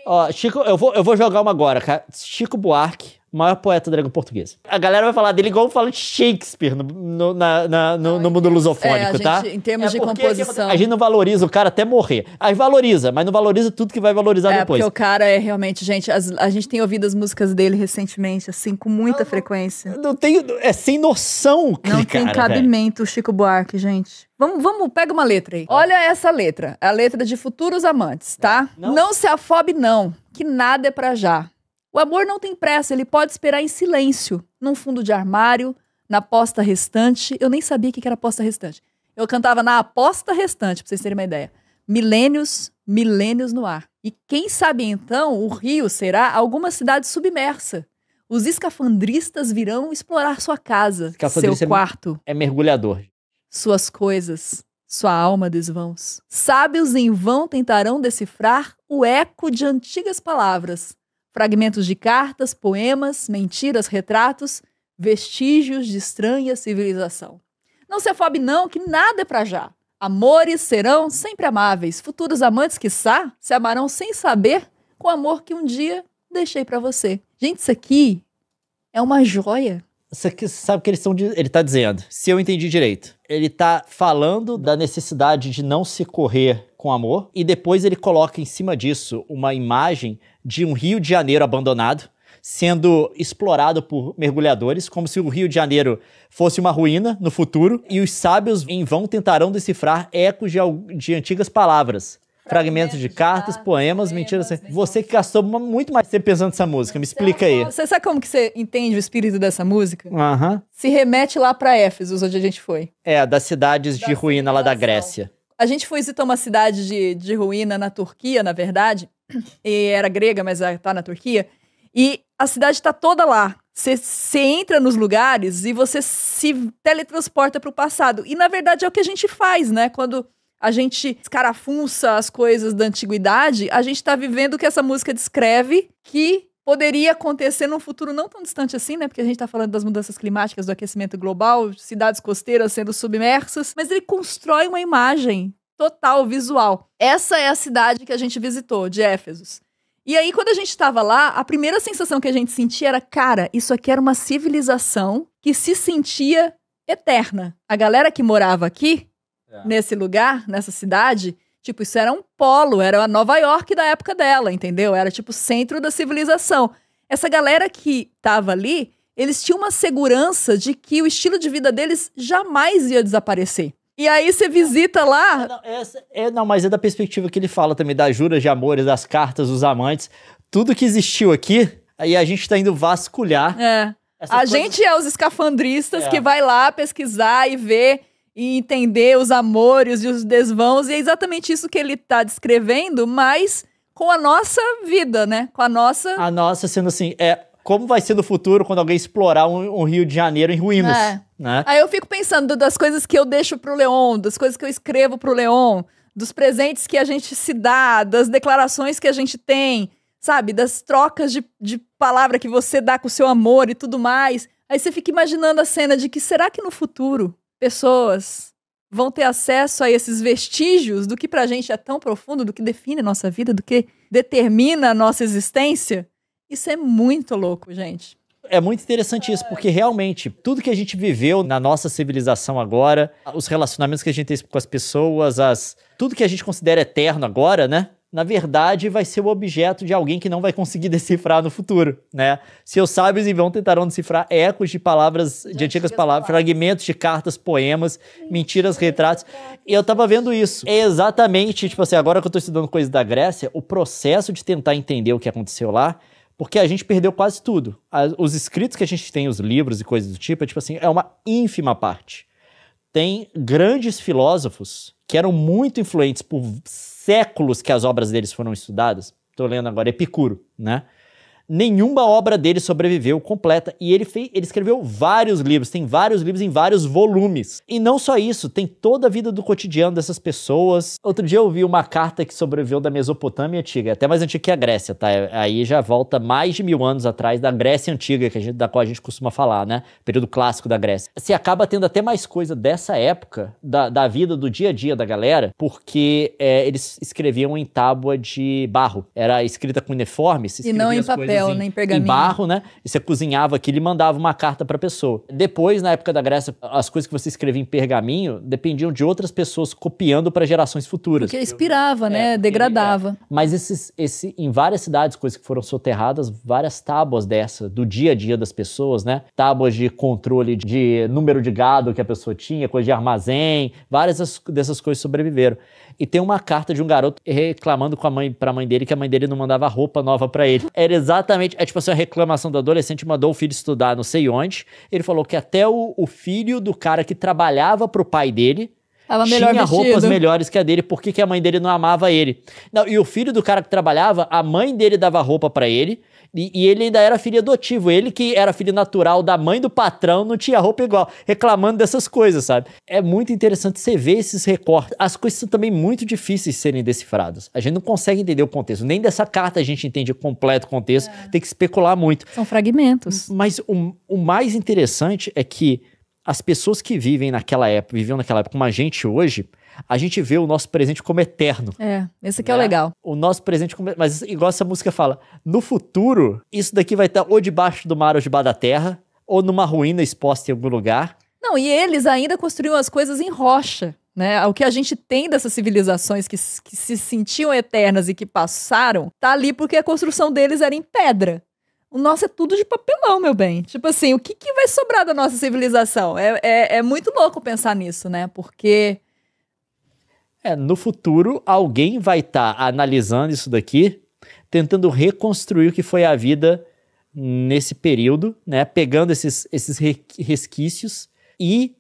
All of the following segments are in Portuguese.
Ó, Chico, eu vou jogar uma agora, cara. Chico Buarque, maior poeta da língua portuguesa. A galera vai falar dele igual fala de Shakespeare no mundo lusofônico, tá? Em termos de composição. A gente não valoriza o cara até morrer. Aí valoriza, mas não valoriza tudo que vai valorizar depois. Porque o cara é realmente, gente, a gente tem ouvido as músicas dele recentemente, assim, com muita frequência. Não tem, é sem noção, cara. Não tem cabimento o Chico Buarque, gente. Vamos, pega uma letra aí. Olha essa letra, a letra de Futuros Amantes, tá? Não se afobe não, que nada é pra já. O amor não tem pressa, ele pode esperar em silêncio, num fundo de armário, na posta restante. Eu nem sabia o que era posta restante. Eu cantava na aposta restante, pra vocês terem uma ideia. Milênios, milênios no ar. E quem sabe então o Rio será alguma cidade submersa. Os escafandristas virão explorar sua casa, seu quarto. É mergulhador. Suas coisas, sua alma desvãos. Sábios em vão tentarão decifrar o eco de antigas palavras. Fragmentos de cartas, poemas, mentiras, retratos, vestígios de estranha civilização. Não se afobe não, que nada é pra já. Amores serão sempre amáveis. Futuros amantes, quiçá, se amarão sem saber com o amor que um dia deixei pra você. Gente, isso aqui é uma joia. Isso aqui, sabe o que ele tá dizendo? Se eu entendi direito. Ele tá falando da necessidade de não se correr com amor, e depois ele coloca em cima disso uma imagem de um Rio de Janeiro abandonado, sendo explorado por mergulhadores, como se o Rio de Janeiro fosse uma ruína no futuro, e os sábios em vão tentarão decifrar ecos de antigas palavras. Fragmentos de cartas, poemas, mentiras. Você que gastou muito mais tempo pensando nessa música, me explica aí. Você sabe como que você entende o espírito dessa música? Aham. Se remete lá pra Éfeso, onde a gente foi. É, das cidades de ruína lá da Grécia. A gente foi visitar uma cidade de ruína na Turquia, na verdade. E era grega, mas tá na Turquia. E a cidade tá toda lá. Você entra nos lugares e você se teletransporta pro passado. E, na verdade, é o que a gente faz, né? Quando a gente escarafunça as coisas da antiguidade, a gente tá vivendo o que essa música descreve, que poderia acontecer num futuro não tão distante assim, né? Porque a gente tá falando das mudanças climáticas, do aquecimento global, cidades costeiras sendo submersas, mas ele constrói uma imagem total, visual. Essa é a cidade que a gente visitou, de Éfesos. E aí, quando a gente tava lá, a primeira sensação que a gente sentia era, cara, isso aqui era uma civilização que se sentia eterna. A galera que morava aqui, nesse lugar, nessa cidade, tipo, isso era um polo, era a Nova York da época dela, entendeu? Era tipo o centro da civilização. Essa galera que tava ali, eles tinham uma segurança de que o estilo de vida deles jamais ia desaparecer. E aí você visita lá... Não, mas é da perspectiva que ele fala também, das juras de amores, das cartas, dos amantes, tudo que existiu aqui, aí a gente tá indo vasculhar. Gente é os escafandristas que vai lá pesquisar e ver e entender os amores e os desvãos, e é exatamente isso que ele tá descrevendo, mas com a nossa vida, né? Com a nossa... A nossa sendo assim, como vai ser no futuro quando alguém explorar um Rio de Janeiro em ruínas, né? Aí eu fico pensando das coisas que eu deixo pro Leon, das coisas que eu escrevo pro Leon, dos presentes que a gente se dá, das declarações que a gente tem, sabe? Das trocas de palavra que você dá com o seu amor e tudo mais. Aí você fica imaginando a cena de que será que no futuro pessoas vão ter acesso a esses vestígios do que pra gente é tão profundo, do que define a nossa vida, do que determina a nossa existência? Isso é muito louco, gente. É muito interessante isso, porque realmente tudo que a gente viveu na nossa civilização agora, os relacionamentos que a gente tem com as pessoas, tudo que a gente considera eterno agora, né? Na verdade, vai ser o objeto de alguém que não vai conseguir decifrar no futuro, né? Seus sábios em vão tentarão decifrar ecos de palavras, de antigas palavras, fragmentos de cartas, poemas, mentiras, retratos. E eu tava vendo isso. É exatamente, tipo assim, agora que eu tô estudando coisas da Grécia, o processo de tentar entender o que aconteceu lá, porque a gente perdeu quase tudo. Os escritos que a gente tem, os livros e coisas do tipo, tipo assim, é uma ínfima parte. Tem grandes filósofos que eram muito influentes por séculos que as obras deles foram estudadas. Estou lendo agora Epicuro, né? Nenhuma obra dele sobreviveu completa. E ele escreveu vários livros, tem vários livros em vários volumes. E não só isso, tem toda a vida do cotidiano dessas pessoas. Outro dia eu vi uma carta que sobreviveu da Mesopotâmia antiga, até mais antiga que a Grécia, tá? Aí já volta mais de 1000 anos atrás da Grécia antiga, da qual a gente costuma falar, né? Período clássico da Grécia. Você acaba tendo até mais coisa dessa época, da vida, do dia a dia da galera, porque eles escreviam em tábua de barro. Era escrita com uniforme, se escrevia E não em as coisas papel, nem pergaminho. em barro, né? E você cozinhava aquilo e mandava uma carta pra pessoa. Depois, na época da Grécia, as coisas que você escrevia em pergaminho dependiam de outras pessoas copiando para gerações futuras. Porque inspirava, né? Degradava. Mas em várias cidades, coisas que foram soterradas, várias tábuas dessa, do dia a dia das pessoas, né? Tábuas de controle de número de gado que a pessoa tinha, coisa de armazém, várias dessas coisas sobreviveram. E tem uma carta de um garoto reclamando pra mãe dele que a mãe dele não mandava roupa nova pra ele. Era exatamente, tipo assim, a reclamação do adolescente, mandou o filho estudar não sei onde. Ele falou que até o filho do cara que trabalhava pro pai dele tinha roupas melhores que a dele, porque a mãe dele não amava ele. Não, e o filho do cara que trabalhava, a mãe dele dava roupa pra ele, e ele ainda era filho adotivo. Ele que era filho natural da mãe do patrão, não tinha roupa igual, reclamando dessas coisas, sabe? É muito interessante você ver esses recortes. As coisas são também muito difíceis de serem decifradas. A gente não consegue entender o contexto. Nem dessa carta a gente entende o completo contexto, tem que especular muito. São fragmentos. Mas o mais interessante é que as pessoas que viviam naquela época como a gente hoje, a gente vê o nosso presente como eterno. Esse aqui é o legal. O nosso presente como... Mas igual essa música fala, no futuro, isso daqui vai estar ou debaixo do mar ou debaixo da terra, ou numa ruína exposta em algum lugar. Não, e eles ainda construíam as coisas em rocha, né? O que a gente tem dessas civilizações que se sentiam eternas e que passaram, tá ali porque a construção deles era em pedra. O nosso é tudo de papelão, meu bem. Tipo assim, o que vai sobrar da nossa civilização? É muito louco pensar nisso, né? Porque... no futuro, alguém vai estar analisando isso daqui, tentando reconstruir o que foi a vida nesse período, né? Pegando esses resquícios e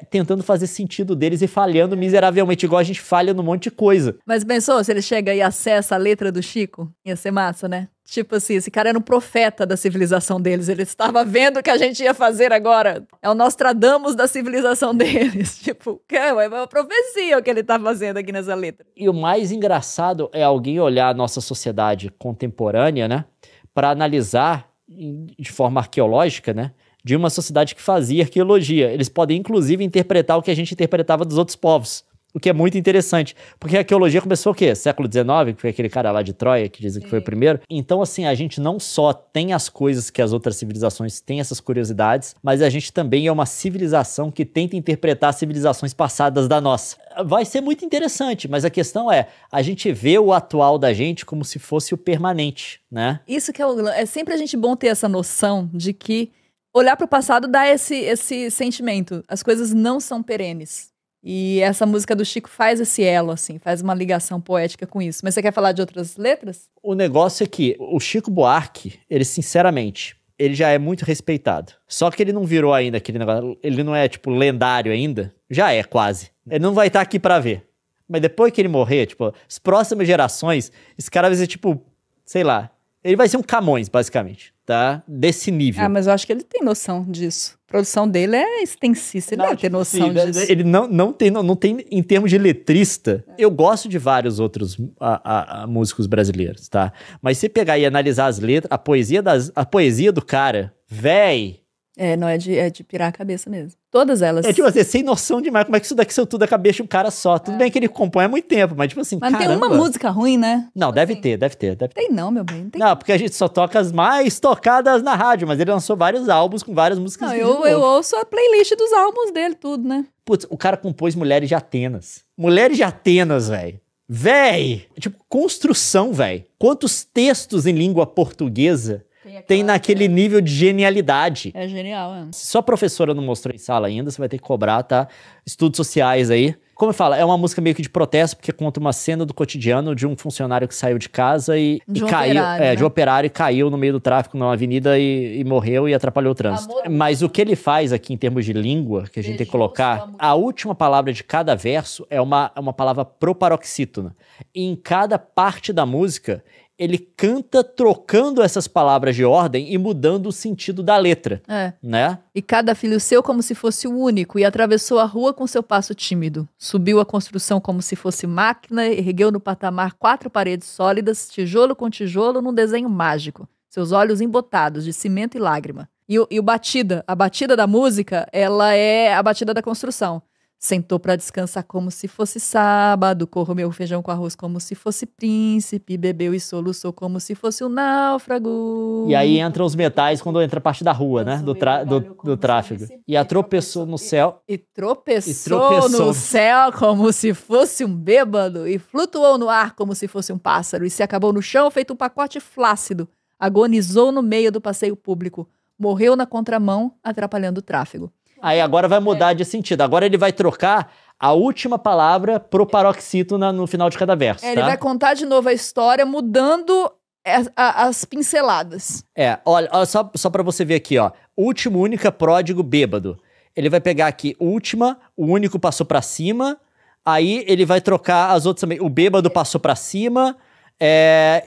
tentando fazer sentido deles e falhando miseravelmente, igual a gente falha num monte de coisa. Mas pensou, se ele chega e acessa a letra do Chico? Ia ser massa, né? Tipo assim, esse cara era um profeta da civilização deles. Ele estava vendo o que a gente ia fazer agora. É o Nostradamus da civilização deles. Tipo, é uma profecia o que ele tá fazendo aqui nessa letra. E o mais engraçado é alguém olhar a nossa sociedade contemporânea, né? Para analisar de forma arqueológica, né? De uma sociedade que fazia arqueologia. Eles podem, inclusive, interpretar o que a gente interpretava dos outros povos. O que é muito interessante. Porque a arqueologia começou o quê? Século XIX, que foi aquele cara lá de Troia, que dizem que foi o primeiro. Então, assim, a gente não só tem as coisas que as outras civilizações têm, essas curiosidades, mas a gente também é uma civilização que tenta interpretar civilizações passadas da nossa. Vai ser muito interessante, mas a questão a gente vê o atual da gente como se fosse o permanente, né? Isso que é sempre a gente bom ter essa noção de que olhar para o passado dá esse sentimento. As coisas não são perenes. E essa música do Chico faz esse elo, assim, faz uma ligação poética com isso. Mas você quer falar de outras letras? O negócio é que o Chico Buarque, ele sinceramente, ele já é muito respeitado. Só que ele não virou ainda aquele negócio, ele não é, tipo, lendário ainda. Já é, quase. Ele não vai estar aqui pra ver. Mas depois que ele morrer, tipo, as próximas gerações, esse cara vai ser, tipo, sei lá, ele vai ser um Camões, basicamente, tá? Desse nível. Mas eu acho que ele tem noção disso. A produção dele é extensíssima, ele deve ter noção disso. Ele não tem, em termos de letrista, eu gosto de vários outros músicos brasileiros, tá? Mas se pegar e analisar as letras, a poesia do cara, véi... Não, é de pirar a cabeça mesmo. Todas elas. Tipo assim, sem noção demais. Como é que isso daqui saiu tudo da cabeça de um cara só? Tudo bem que ele compõe há muito tempo, mas tipo assim, mas caramba. Mas tem uma música ruim, né? Não, tipo deve assim, ter. Tem não, meu bem. Não, porque a gente só toca as mais tocadas na rádio, mas ele lançou vários álbuns com várias músicas. Não, eu ouço a playlist dos álbuns dele, tudo, né? Putz, o cara compôs Mulheres de Atenas. Mulheres de Atenas, velho. Véi! Tipo, construção, velho. Quantos textos em língua portuguesa tem naquele nível de genialidade. É genial, Se sua professora não mostrou em sala ainda, você vai ter que cobrar, tá? Estudos sociais aí. Como eu falo, é uma música meio que de protesto, porque conta uma cena do cotidiano de um funcionário que saiu de casa e caiu. Operário, de operário e caiu no meio do tráfico numa avenida e morreu e atrapalhou o trânsito. Mas o que ele faz aqui em termos de língua, que a gente tem que colocar, a última palavra de cada verso é uma palavra proparoxítona. E em cada parte da música, ele canta trocando essas palavras de ordem e mudando o sentido da letra, né? E cada filho seu como se fosse o único, e atravessou a rua com seu passo tímido. Subiu a construção como se fosse máquina, ergueu no patamar 4 paredes sólidas, tijolo com tijolo, num desenho mágico. Seus olhos embotados de cimento e lágrima. E a batida da música, ela é a batida da construção. Sentou pra descansar como se fosse sábado, comeu feijão com arroz como se fosse príncipe, bebeu e soluçou como se fosse um náufrago. E aí entram os metais quando entra a parte da rua, né? Do tráfego. E a tropeçou no céu. E tropeçou no céu como se fosse um bêbado, e flutuou no ar como se fosse um pássaro, e se acabou no chão feito um pacote flácido. Agonizou no meio do passeio público. Morreu na contramão, atrapalhando o tráfego. Aí agora vai mudar de sentido. Agora ele vai trocar a última palavra pro paroxítono no final de cada verso, tá? Ele vai contar de novo a história, mudando as pinceladas. Olha só pra você ver aqui, ó. Último, única, pródigo, bêbado. Ele vai pegar aqui última, o único passou pra cima, aí ele vai trocar as outras também. O bêbado passou pra cima...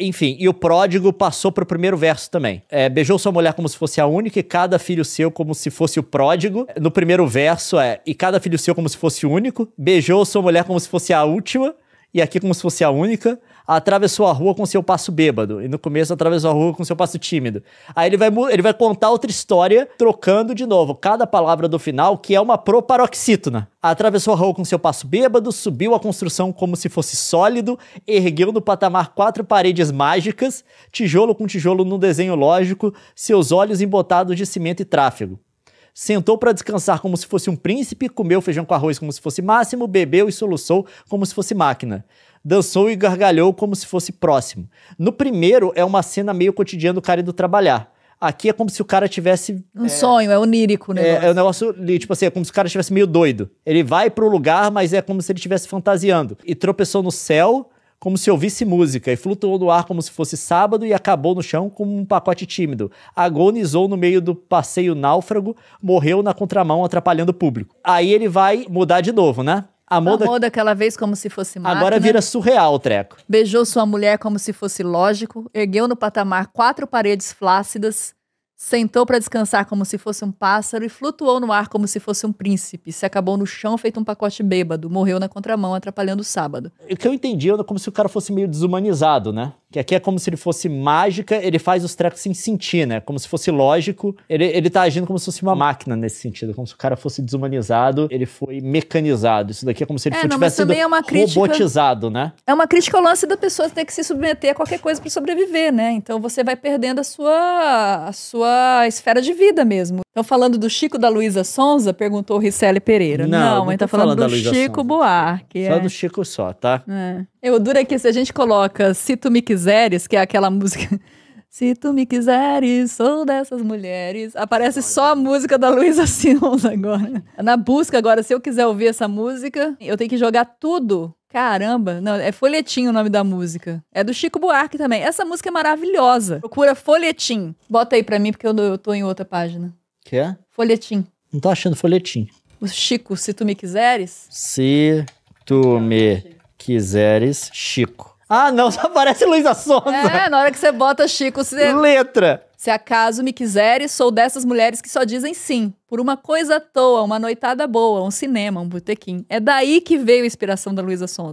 enfim, e o pródigo passou pro primeiro verso também. Beijou sua mulher como se fosse a única, e cada filho seu como se fosse o pródigo. No primeiro verso e cada filho seu como se fosse o único. Beijou sua mulher como se fosse a última, e aqui como se fosse a única. Atravessou a rua com seu passo bêbado, e no começo atravessou a rua com seu passo tímido. Aí ele vai contar outra história, trocando de novo cada palavra do final, que é uma proparoxítona. Atravessou a rua com seu passo bêbado, subiu a construção como se fosse sólido, ergueu no patamar 4 paredes mágicas, tijolo com tijolo num desenho lógico, seus olhos embotados de cimento e tráfego. Sentou para descansar como se fosse um príncipe, comeu feijão com arroz como se fosse Máximo, bebeu e soluçou como se fosse Máquina. Dançou e gargalhou como se fosse Próximo. No primeiro é uma cena meio cotidiana do cara indo trabalhar. Aqui é como se o cara tivesse... sonho, é onírico o negócio. É um negócio, tipo assim, é como se o cara estivesse meio doido. Ele vai pro lugar, mas é como se ele estivesse fantasiando. E tropeçou no céu como se ouvisse música, e flutuou no ar como se fosse sábado, e acabou no chão como um pacote tímido. Agonizou no meio do passeio náufrago, morreu na contramão atrapalhando o público. Aí ele vai mudar de novo, né? Amou daquela vez como se fosse máquina. Agora vira surreal o treco. Beijou sua mulher como se fosse lógico, ergueu no patamar 4 paredes flácidas, sentou para descansar como se fosse um pássaro e flutuou no ar como se fosse um príncipe. Se acabou no chão feito um pacote bêbado, morreu na contramão atrapalhando o sábado. O que eu entendi é como se o cara fosse meio desumanizado, né? Que aqui é como se ele fosse mágica, ele faz os trecos sem sentir, né? Como se fosse lógico. Ele tá agindo como se fosse uma máquina nesse sentido. Como se o cara fosse desumanizado, ele foi mecanizado. Isso daqui é como se ele tivesse sido robotizado, né? É uma crítica ao lance da pessoa ter que se submeter a qualquer coisa para sobreviver, né? Então você vai perdendo a sua esfera de vida mesmo. Então falando do Chico da Luísa Sonza, perguntou o Ricelli Pereira. Não, ele tá falando do Chico Buarque. Só do Chico só, tá? O duro é que se a gente coloca Se Tu Me Quiseres, que é aquela música... Se tu me quiseres, sou dessas mulheres. Aparece só a música da Luísa Sonza agora. Na busca agora, se eu quiser ouvir essa música, eu tenho que jogar tudo. Caramba, não, é Folhetim o nome da música. É do Chico Buarque também. Essa música é maravilhosa. Procura Folhetim. Bota aí pra mim, porque eu tô em outra página. Que é? Folhetim. Não tô achando Folhetim. O Chico, Se Tu Me Quiseres? Se Tu Me Quiseres, Chico. Ah, não, só aparece Luísa Sonza. Na hora que você bota Chico, você... Letra. Se acaso me quiseres, sou dessas mulheres que só dizem sim. Por uma coisa à toa, uma noitada boa, um cinema, um botequim. É daí que veio a inspiração da Luísa Sonza.